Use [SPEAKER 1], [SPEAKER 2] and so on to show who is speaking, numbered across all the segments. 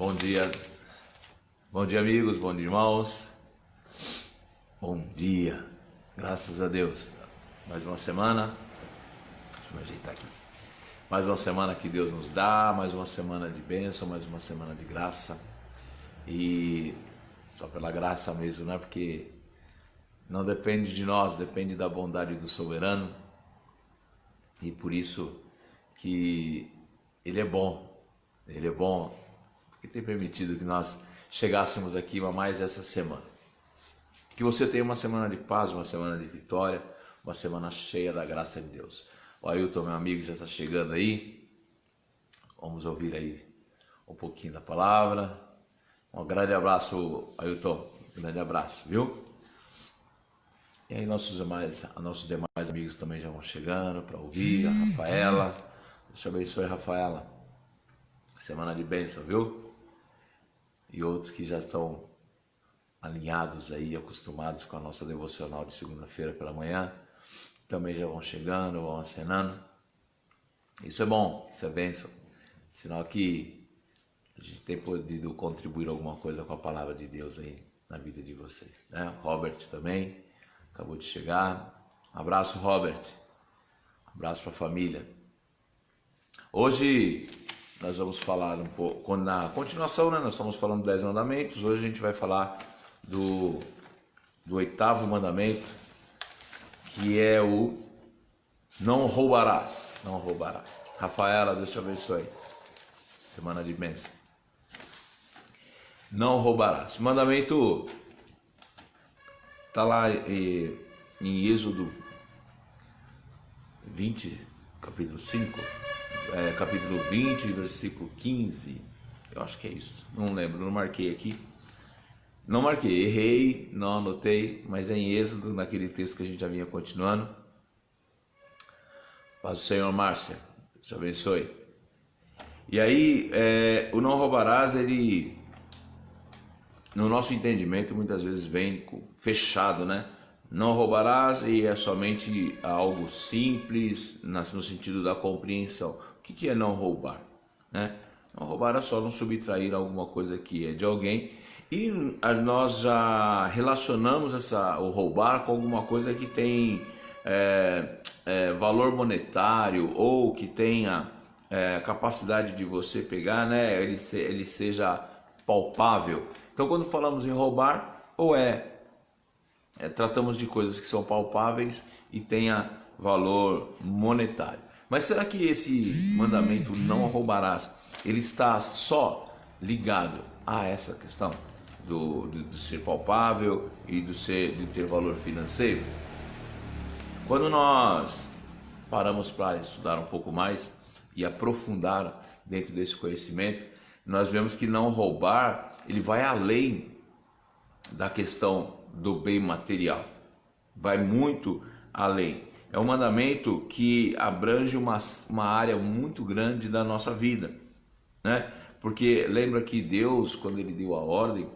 [SPEAKER 1] Bom dia amigos, bom dia irmãos, bom dia, graças a Deus, mais uma semana, deixa eu me ajeitar aqui, mais uma semana que Deus nos dá, mais uma semana de bênção, mais uma semana de graça, e só pela graça mesmo, né? Porque não depende de nós, depende da bondade do soberano, e por isso que Ele é bom, porque tem permitido que nós chegássemos aqui mais essa semana. Que você tenha uma semana de paz, uma semana de vitória, uma semana cheia da graça de Deus. O Ailton, meu amigo, já está chegando aí. Vamos ouvir aí um pouquinho da palavra. Um grande abraço, Ailton. Um grande abraço, viu? E aí nossos demais amigos também já vão chegando para ouvir. A Rafaela. Deus te abençoe, Rafaela. Semana de bênção, viu? E outros que já estão alinhados aí, acostumados com a nossa devocional de segunda-feira pela manhã, também já vão chegando, vão acenando. Isso é bom, isso é bênção. Sinal que a gente tem podido contribuir alguma coisa com a palavra de Deus aí na vida de vocês, né? Robert também acabou de chegar. Um abraço, Robert. Um abraço para a família. Hoje nós vamos falar um pouco, na continuação, né? Nós estamos falando dos 10 mandamentos. Hoje a gente vai falar do 8º mandamento, que é o não roubarás. Não roubarás. Rafaela, Deus te abençoe. Semana de bênção. Não roubarás. O mandamento está lá em Êxodo 20, capítulo 5. Capítulo 20, versículo 15, eu acho que é isso, não lembro, não marquei aqui, errei, não anotei, mas é em Êxodo, naquele texto que a gente já vinha continuando. Paz do Senhor, Márcia, Deus te abençoe. E aí, o não roubarás, ele, no nosso entendimento, muitas vezes vem fechado, né? Não roubarás e é somente algo simples, no sentido da compreensão. O que é não roubar? Né? Não roubar é só não subtrair alguma coisa que é de alguém. E nós já relacionamos o roubar com alguma coisa que tem valor monetário ou que tenha capacidade de você pegar, né? Ele seja palpável. Então, quando falamos em roubar, tratamos de coisas que são palpáveis e tenha valor monetário. Mas será que esse mandamento não roubarás, ele está só ligado a essa questão do ser palpável e de ter valor financeiro? Quando nós paramos para estudar um pouco mais e aprofundar dentro desse conhecimento, nós vemos que não roubar, ele vai além da questão do bem material, vai muito além. É um mandamento que abrange uma área muito grande da nossa vida, né? Porque lembra que Deus, quando Ele deu a ordem,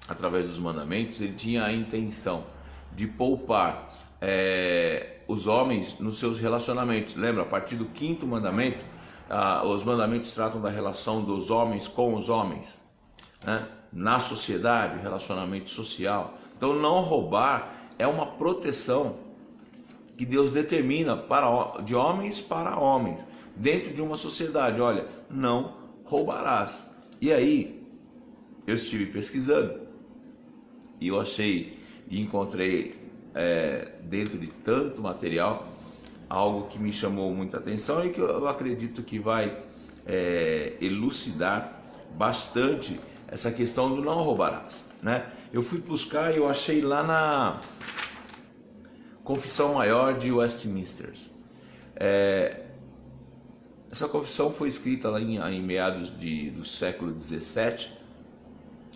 [SPEAKER 1] através dos mandamentos, Ele tinha a intenção de poupar os homens nos seus relacionamentos. Lembra, a partir do 5º mandamento, os mandamentos tratam da relação dos homens com os homens, né? Na sociedade, relacionamento social. Então, não roubar é uma proteção que Deus determina de homens para homens, dentro de uma sociedade. Olha, não roubarás. E aí, eu estive pesquisando e eu achei e encontrei dentro de tanto material algo que me chamou muita atenção e que eu acredito que vai elucidar bastante essa questão do não roubarás, né? Eu fui buscar e eu achei lá na Confissão Maior de Westminster. Essa confissão foi escrita lá em meados do século XVII,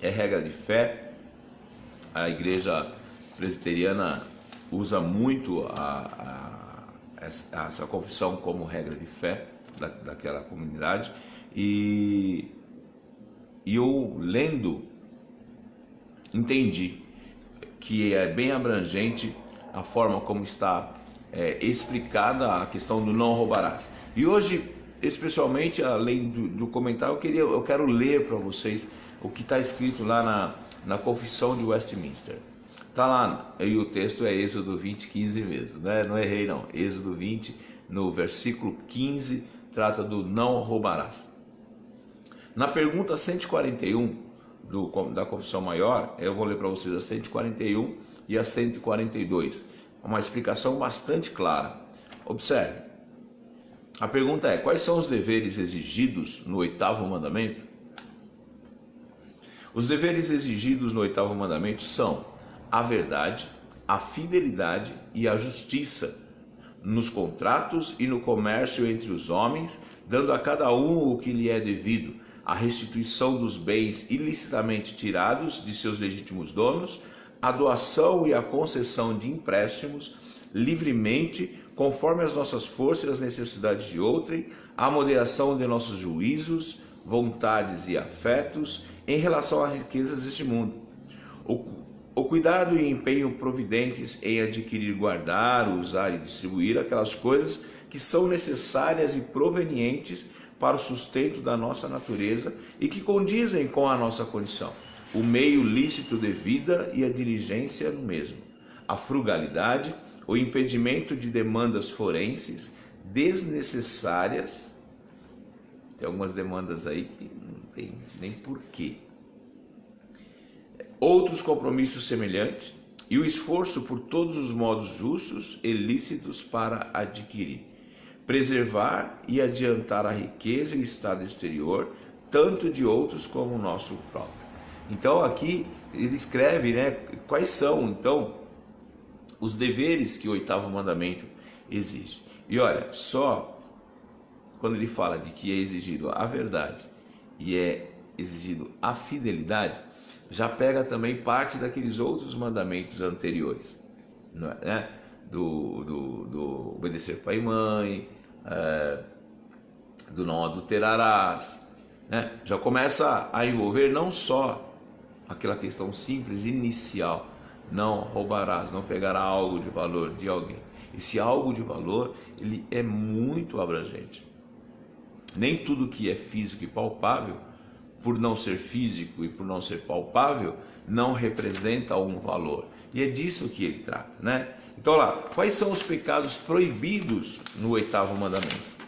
[SPEAKER 1] é regra de fé. A igreja presbiteriana usa muito essa confissão como regra de fé daquela comunidade, e eu lendo entendi que é bem abrangente a forma como está explicada a questão do não roubarás. E hoje especialmente, além do comentário, eu quero ler para vocês o que está escrito lá na Confissão de Westminster. Está lá, e o texto é Êxodo 20, 15 mesmo, né? Não errei não, Êxodo 20, no versículo 15, trata do não roubarás. Na pergunta 141 da Confissão Maior, eu vou ler para vocês a 141 e a 142, uma explicação bastante clara. Observe, a pergunta é: quais são os deveres exigidos no 8º mandamento? Os deveres exigidos no 8º mandamento são a verdade, a fidelidade e a justiça nos contratos e no comércio entre os homens, dando a cada um o que lhe é devido, a restituição dos bens ilicitamente tirados de seus legítimos donos, a doação e a concessão de empréstimos livremente, conforme as nossas forças e as necessidades de outrem, a moderação de nossos juízos, vontades e afetos em relação às riquezas deste mundo, o cuidado e empenho providentes em adquirir, guardar, usar e distribuir aquelas coisas que são necessárias e provenientes para o sustento da nossa natureza e que condizem com a nossa condição, o meio lícito de vida e a diligência no mesmo, a frugalidade, o impedimento de demandas forenses desnecessárias. Tem algumas demandas aí que não tem nem porquê. Outros compromissos semelhantes e o esforço por todos os modos justos e lícitos para adquirir, preservar e adiantar a riqueza e o estado exterior, tanto de outros como o nosso próprio. Então aqui ele escreve, né, quais são então os deveres que o 8º mandamento exige. E olha, só quando ele fala de que é exigido a verdade e é exigido a fidelidade, já pega também parte daqueles outros mandamentos anteriores, né? do obedecer pai e mãe, do não adulterarás, né? Já começa a envolver não só aquela questão simples inicial, não roubarás, não pegará algo de valor de alguém. Esse algo de valor, ele é muito abrangente. Nem tudo que é físico e palpável, por não ser físico e por não ser palpável, não representa um valor. E é disso que ele trata, né? Então lá, quais são os pecados proibidos no 8º mandamento?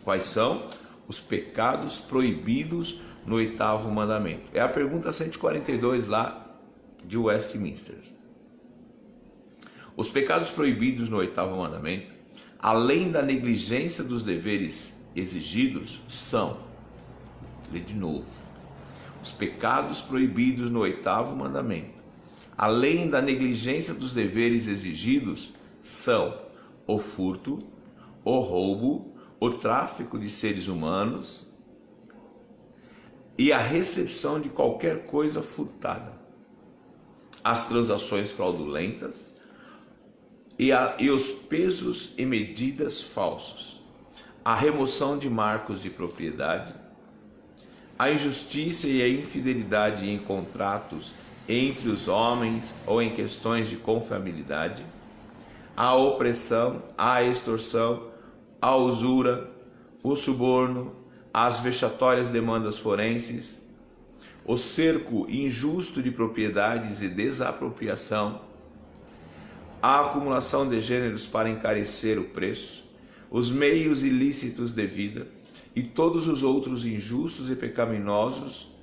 [SPEAKER 1] Quais são os pecados proibidos no 8º mandamento? É a pergunta 142 lá de Westminster. Os pecados proibidos no 8º mandamento, além da negligência dos deveres exigidos, são, lê de novo, os pecados proibidos no 8º mandamento, além da negligência dos deveres exigidos, são o furto, o roubo, o tráfico de seres humanos e a recepção de qualquer coisa furtada, as transações fraudulentas e os pesos e medidas falsos, a remoção de marcos de propriedade, a injustiça e a infidelidade em contratos entre os homens ou em questões de confiabilidade, a opressão, a extorsão, a usura, o suborno, as vexatórias demandas forenses, o cerco injusto de propriedades e desapropriação, a acumulação de gêneros para encarecer o preço, os meios ilícitos de vida e todos os outros injustos e pecaminosos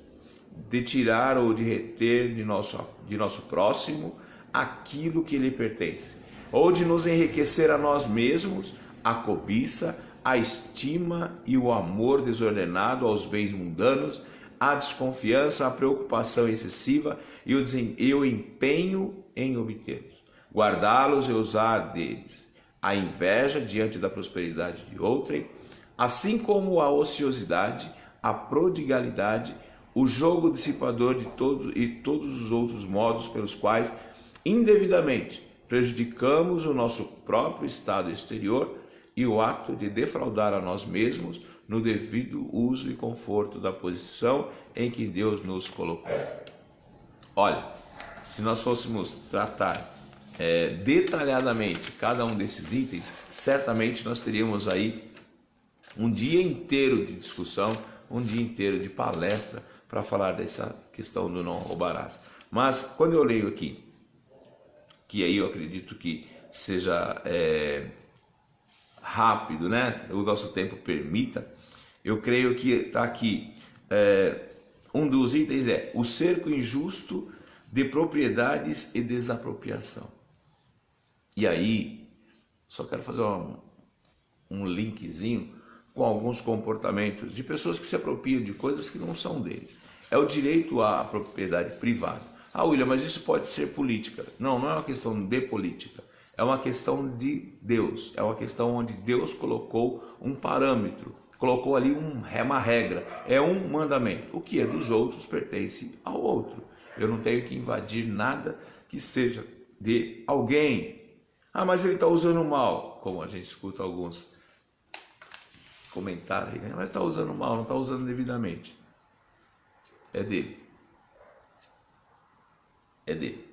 [SPEAKER 1] de tirar ou de reter de nosso próximo aquilo que lhe pertence, ou de nos enriquecer a nós mesmos, a cobiça, a estima e o amor desordenado aos bens mundanos, a desconfiança, a preocupação excessiva e o empenho em obtê-los, guardá-los e usar deles, a inveja diante da prosperidade de outrem, assim como a ociosidade, a prodigalidade, o jogo dissipador de todos os outros modos pelos quais indevidamente prejudicamos o nosso próprio estado exterior e o ato de defraudar a nós mesmos no devido uso e conforto da posição em que Deus nos colocou. Olha, se nós fôssemos tratar detalhadamente cada um desses itens, certamente nós teríamos aí um dia inteiro de discussão, um dia inteiro de palestra para falar dessa questão do não roubarás. Mas quando eu leio aqui, que aí eu acredito que seja rápido, né? O nosso tempo permita, eu creio que está aqui, um dos itens é o cerco injusto de propriedades e desapropriação. E aí, só quero fazer um linkzinho com alguns comportamentos de pessoas que se apropriam de coisas que não são deles. É o direito à propriedade privada. Ah, William, mas isso pode ser política. Não, não é uma questão de política. É uma questão de Deus. É uma questão onde Deus colocou um parâmetro, colocou ali uma regra. É um mandamento. O que é dos outros pertence ao outro. Eu não tenho que invadir nada que seja de alguém. Ah, mas ele está usando mal, como a gente escuta alguns comentários, né? Mas está usando mal, não está usando devidamente. É dele. É dele.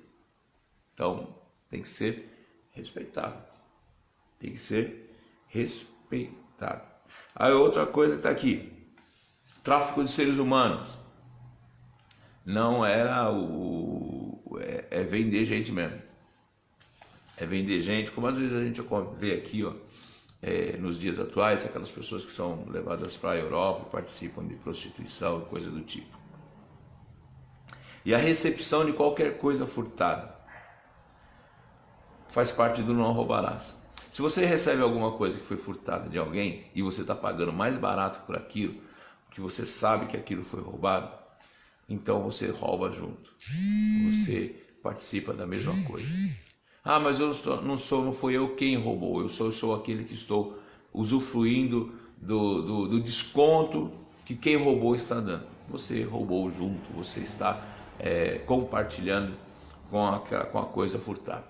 [SPEAKER 1] Então, tem que ser respeitado. Tem que ser respeitado. Aí outra coisa que está aqui. Tráfico de seres humanos. Não era é vender gente mesmo. É vender gente, como às vezes a gente vê aqui, ó, nos dias atuais, aquelas pessoas que são levadas para a Europa, participam de prostituição e coisa do tipo. E a recepção de qualquer coisa furtada faz parte do não roubarás. Se você recebe alguma coisa que foi furtada de alguém e você está pagando mais barato por aquilo, porque você sabe que aquilo foi roubado, então você rouba junto. Você participa da mesma coisa. Ah, mas não fui eu quem roubou, eu sou aquele que estou usufruindo do desconto que quem roubou está dando. Você roubou junto, você está compartilhando com a coisa furtada.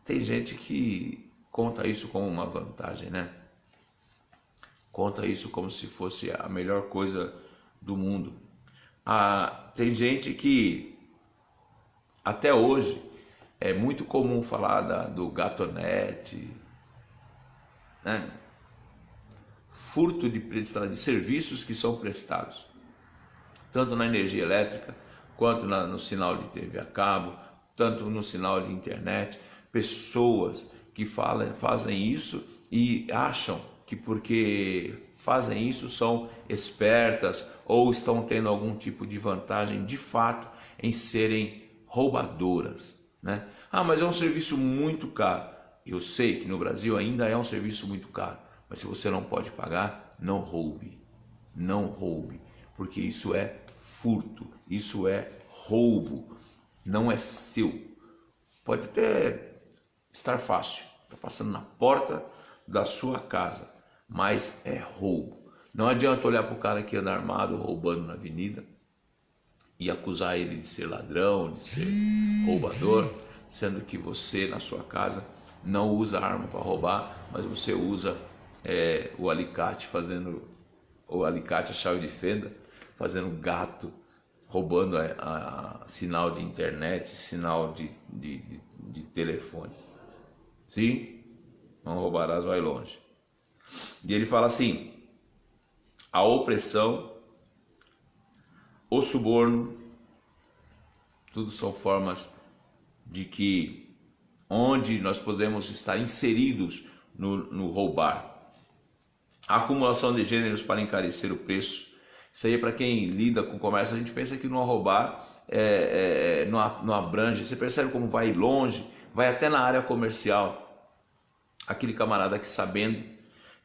[SPEAKER 1] Tem gente que conta isso como uma vantagem, né? Conta isso como se fosse a melhor coisa do mundo. Tem gente que até hoje é muito comum falar do gatonete, né? Furto de serviços que são prestados, tanto na energia elétrica, quanto no sinal de TV a cabo, tanto no sinal de internet. Pessoas que fazem isso e acham que porque fazem isso são espertas ou estão tendo algum tipo de vantagem de fato em serem roubadoras, né? Ah, mas é um serviço muito caro. Eu sei que no Brasil ainda é um serviço muito caro, mas se você não pode pagar, não roube. Não roube, porque isso é furto, isso é roubo, não é seu. Pode até estar fácil, está passando na porta da sua casa, mas é roubo. Não adianta olhar para o cara que anda armado roubando na avenida e acusar ele de ser ladrão, de ser roubador, sendo que você na sua casa não usa arma para roubar, mas você usa o alicate, a chave de fenda, fazendo gato, roubando sinal de internet, sinal de telefone. Sim? Não roubarás, vai longe. E ele fala assim: a opressão, o suborno, tudo são formas de que onde nós podemos estar inseridos no roubar. A acumulação de gêneros para encarecer o preço. Isso aí é para quem lida com comércio. A gente pensa que não roubar não abrange. Você percebe como vai longe, vai até na área comercial. Aquele camarada que, sabendo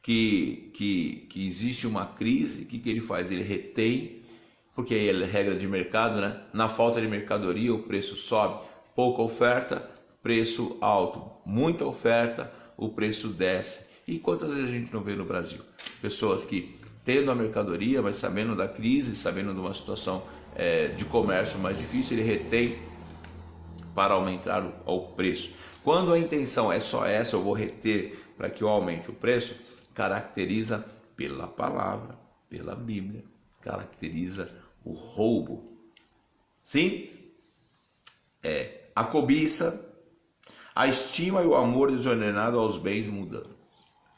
[SPEAKER 1] que existe uma crise, o que ele faz? Ele retém, porque aí é regra de mercado, né? Na falta de mercadoria o preço sobe. Pouca oferta, preço alto. Muita oferta, o preço desce. E quantas vezes a gente não vê no Brasil? Pessoas que tendo a mercadoria, mas sabendo da crise, sabendo de uma situação de comércio mais difícil, ele retém para aumentar o preço. Quando a intenção é só essa, eu vou reter para que eu aumente o preço, caracteriza pela palavra, pela Bíblia, caracteriza o roubo. Sim? A cobiça, a estima e o amor desordenado aos bens mundanos.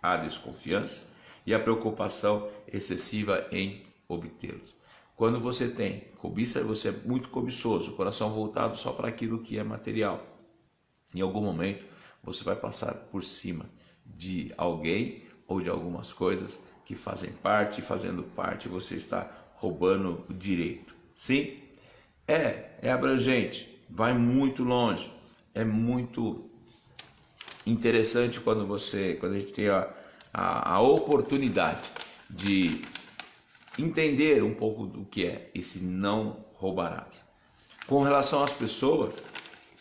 [SPEAKER 1] a desconfiança e a preocupação excessiva em obtê-los. Quando você tem cobiça, você é muito cobiçoso, o coração voltado só para aquilo que é material. Em algum momento, você vai passar por cima de alguém ou de algumas coisas que fazem parte, e fazendo parte, você está roubando o direito. Sim, é abrangente, vai muito longe, é muito interessante quando a gente tem a oportunidade de entender um pouco do que é esse não roubarás. Com relação às pessoas,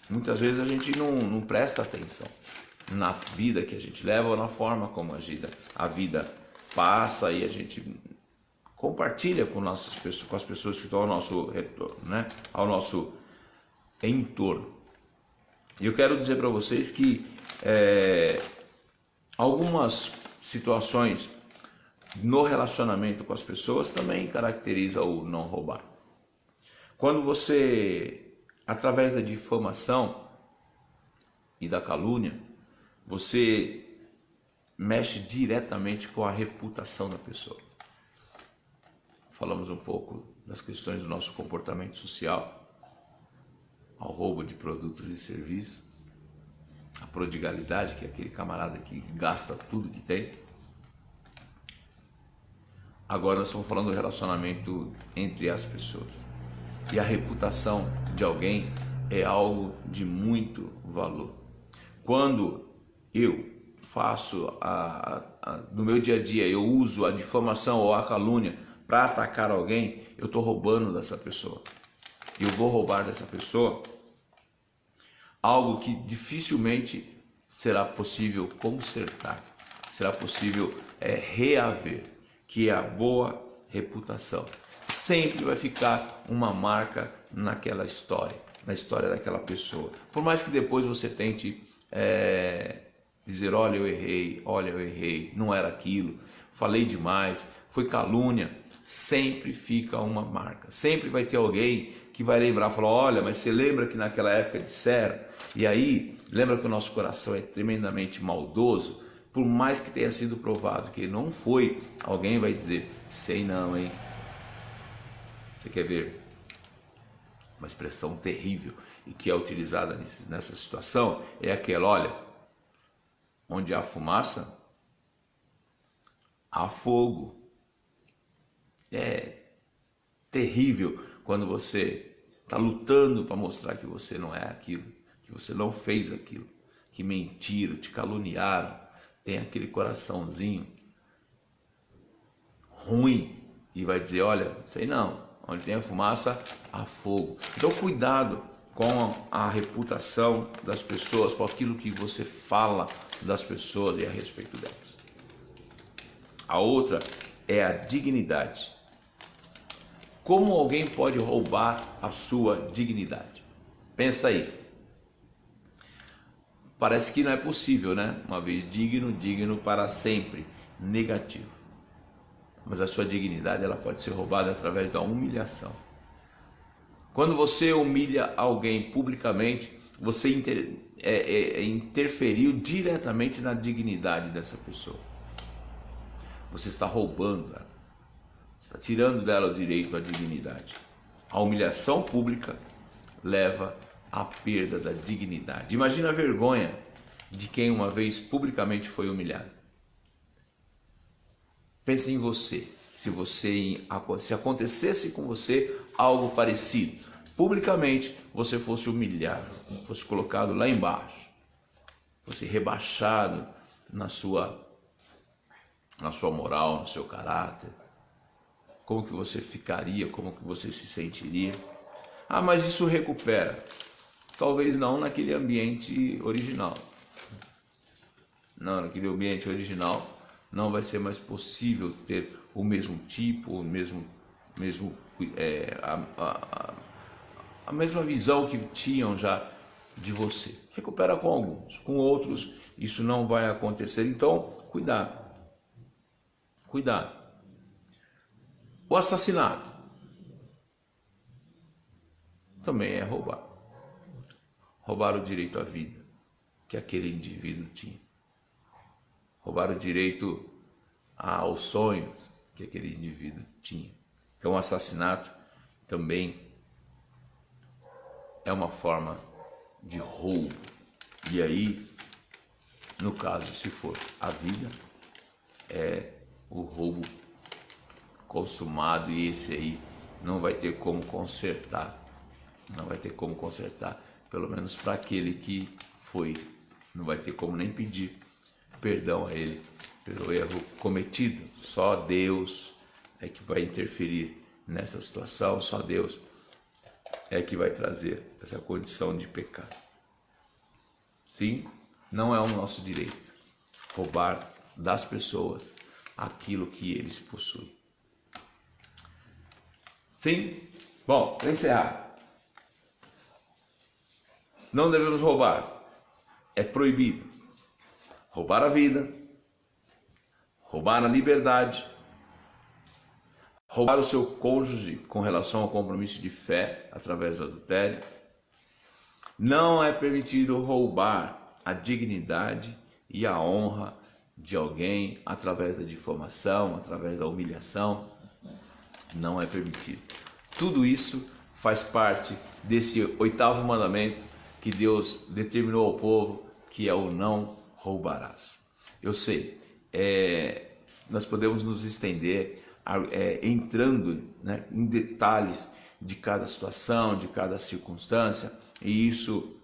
[SPEAKER 1] muitas vezes a gente não presta atenção na vida que a gente leva ou na forma como a vida passa e a gente compartilha com as pessoas que estão ao nosso retorno, né? Ao nosso entorno. E eu quero dizer para vocês que algumas situações no relacionamento com as pessoas também caracteriza o não roubar. Quando você, através da difamação e da calúnia, você mexe diretamente com a reputação da pessoa. Falamos um pouco das questões do nosso comportamento social, ao roubo de produtos e serviços, a prodigalidade, que é aquele camarada que gasta tudo que tem. Agora nós estamos falando do relacionamento entre as pessoas. E a reputação de alguém é algo de muito valor. Quando eu faço no meu dia a dia, eu uso a difamação ou a calúnia para atacar alguém, eu estou roubando dessa pessoa. Eu vou roubar dessa pessoa algo que dificilmente será possível consertar, será possível reaver, que é a boa reputação. Sempre vai ficar uma marca naquela história, na história daquela pessoa. Por mais que depois você tente dizer, olha eu errei, não era aquilo, falei demais, foi calúnia, sempre fica uma marca. Sempre vai ter alguém que vai lembrar, falar, olha, mas você lembra que naquela época disseram? E aí, lembra que o nosso coração é tremendamente maldoso? Por mais que tenha sido provado que não foi, alguém vai dizer, sei não, hein? Você quer ver uma expressão terrível e que é utilizada nessa situação? É aquela, olha, onde há fumaça, há fogo. É terrível quando você está lutando para mostrar que você não é aquilo, que você não fez aquilo, que mentiram, te caluniaram, tem aquele coraçãozinho ruim e vai dizer, olha, sei não, onde tem a fumaça, há fogo. Então cuidado com a reputação das pessoas, com aquilo que você fala das pessoas e a respeito delas. A outra é a dignidade. Como alguém pode roubar a sua dignidade? Pensa aí. Parece que não é possível, né? Uma vez digno, digno para sempre, negativo. Mas a sua dignidade ela pode ser roubada através da humilhação. Quando você humilha alguém publicamente, você interferiu diretamente na dignidade dessa pessoa. Você está roubando ela. Está tirando dela o direito à dignidade. A humilhação pública leva à perda da dignidade. Imagina a vergonha de quem uma vez publicamente foi humilhado. Pense em você. Se acontecesse com você algo parecido, publicamente você fosse humilhado, fosse colocado lá embaixo, fosse rebaixado na sua moral, no seu caráter. Como que você ficaria? Como que você se sentiria? Ah, mas isso recupera. Talvez não naquele ambiente original. Não, naquele ambiente original não vai ser mais possível ter o mesmo tipo, a mesma visão que tinham já de você. Recupera com alguns, com outros isso não vai acontecer. Então, cuidado. Cuidado. O assassinato também é roubar. Roubar o direito à vida que aquele indivíduo tinha. roubar o direito aos sonhos que aquele indivíduo tinha. Então o assassinato também é uma forma de roubo. E aí, no caso, se for a vida, é o roubo consumado, e esse aí não vai ter como consertar. Não vai ter como consertar, pelo menos para aquele que foi. Não vai ter como nem pedir perdão a ele pelo erro cometido. Só Deus é que vai interferir nessa situação, só Deus é que vai trazer essa condição de pecado. Sim, não é o nosso direito roubar das pessoas aquilo que eles possuem. Sim? Bom, para encerrar, não devemos roubar, é proibido roubar a vida, roubar a liberdade, roubar o seu cônjuge com relação ao compromisso de fé através do adultério. Não é permitido roubar a dignidade e a honra de alguém através da difamação, através da humilhação. Não é permitido. Tudo isso faz parte desse 8º mandamento que Deus determinou ao povo, que é o não roubarás. Eu sei, nós podemos nos estender entrando, né, em detalhes de cada situação, de cada circunstância, e isso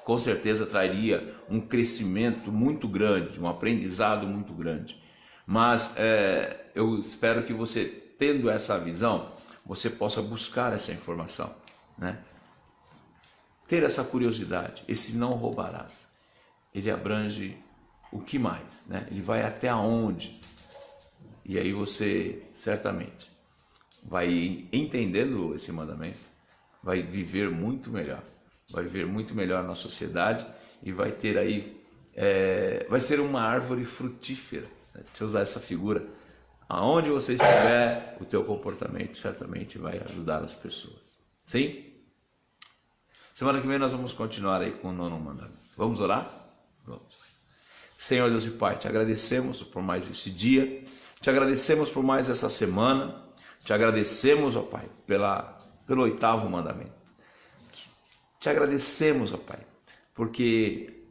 [SPEAKER 1] com certeza traria um crescimento muito grande, um aprendizado muito grande. Mas eu espero que você, tendo essa visão, você possa buscar essa informação, né? Ter essa curiosidade. Esse não roubarás, ele abrange o que mais, né? Ele vai até aonde? E aí você certamente vai entendendo esse mandamento, vai viver muito melhor, na sociedade, e vai ter aí, vai ser uma árvore frutífera, né? Deixa eu usar essa figura. Aonde você estiver, o teu comportamento certamente vai ajudar as pessoas. Sim? Semana que vem nós vamos continuar aí com o 9º mandamento. Vamos orar? Vamos. Senhor Deus e Pai, te agradecemos por mais esse dia, te agradecemos por mais essa semana, te agradecemos, ó Pai, pelo 8º mandamento. Te agradecemos, ó Pai, porque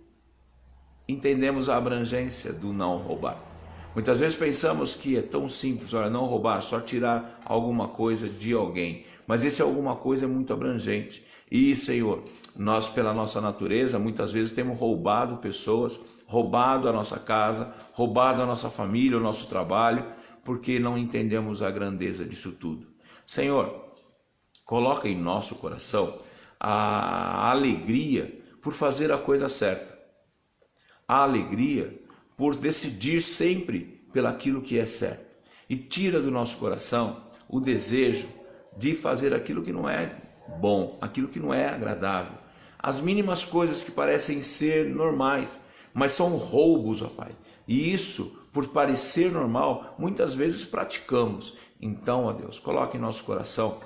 [SPEAKER 1] entendemos a abrangência do não roubar. Muitas vezes pensamos que é tão simples, olha, não roubar, só tirar alguma coisa de alguém. Mas esse alguma coisa é muito abrangente. E, Senhor, nós, pela nossa natureza, muitas vezes temos roubado pessoas, roubado a nossa casa, roubado a nossa família, o nosso trabalho, porque não entendemos a grandeza disso tudo. Senhor, coloca em nosso coração a alegria por fazer a coisa certa, a alegria por decidir sempre pelaquilo que é certo, e tira do nosso coração o desejo de fazer aquilo que não é bom, aquilo que não é agradável, as mínimas coisas que parecem ser normais, mas são roubos, ó Pai, e isso, por parecer normal, muitas vezes praticamos. Então, ó Deus, coloque em nosso coração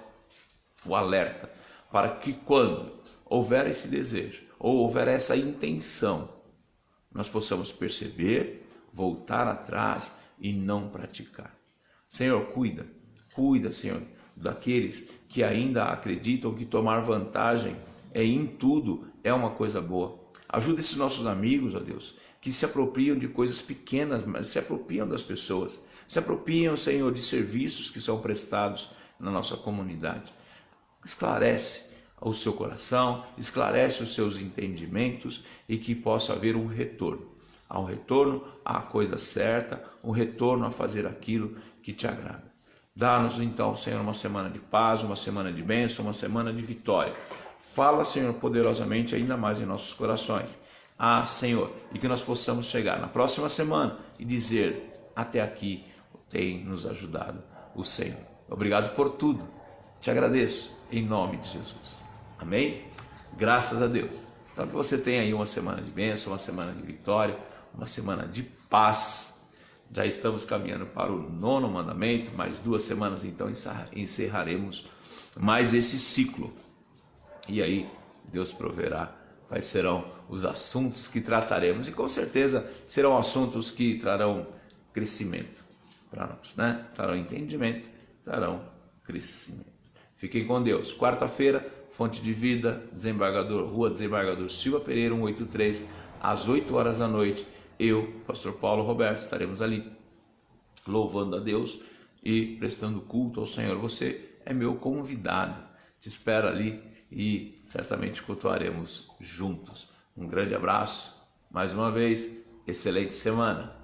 [SPEAKER 1] o alerta, para que quando houver esse desejo, ou houver essa intenção, nós possamos perceber, voltar atrás e não praticar. Senhor, cuida, Senhor, daqueles que ainda acreditam que tomar vantagem em tudo é uma coisa boa. Ajuda esses nossos amigos, ó Deus, que se apropriam de coisas pequenas, mas se apropriam das pessoas, se apropriam, Senhor, de serviços que são prestados na nossa comunidade. Esclarece o seu coração, esclarece os seus entendimentos, e que possa haver um retorno à coisa certa, um retorno a fazer aquilo que te agrada. Dá-nos então, Senhor, uma semana de paz, uma semana de bênção, uma semana de vitória. Fala, Senhor, poderosamente ainda mais em nossos corações. Senhor, e que nós possamos chegar na próxima semana e dizer: até aqui tem nos ajudado o Senhor. Obrigado por tudo. Te agradeço em nome de Jesus. Amém? Graças a Deus. Então que você tenha aí uma semana de bênção, uma semana de vitória, uma semana de paz. Já estamos caminhando para o 9º mandamento, mais 2 semanas então encerraremos mais esse ciclo. E aí Deus proverá quais serão os assuntos que trataremos. E com certeza serão assuntos que trarão crescimento para nós, né? Trarão entendimento, trarão crescimento. Fiquem com Deus. Quarta-feira, Fonte de Vida, Rua Desembargador Silva Pereira, 183, às 8 horas da noite. Eu, Pastor Paulo Roberto, estaremos ali louvando a Deus e prestando culto ao Senhor. Você é meu convidado. Te espero ali e certamente cultuaremos juntos. Um grande abraço. Mais uma vez, excelente semana.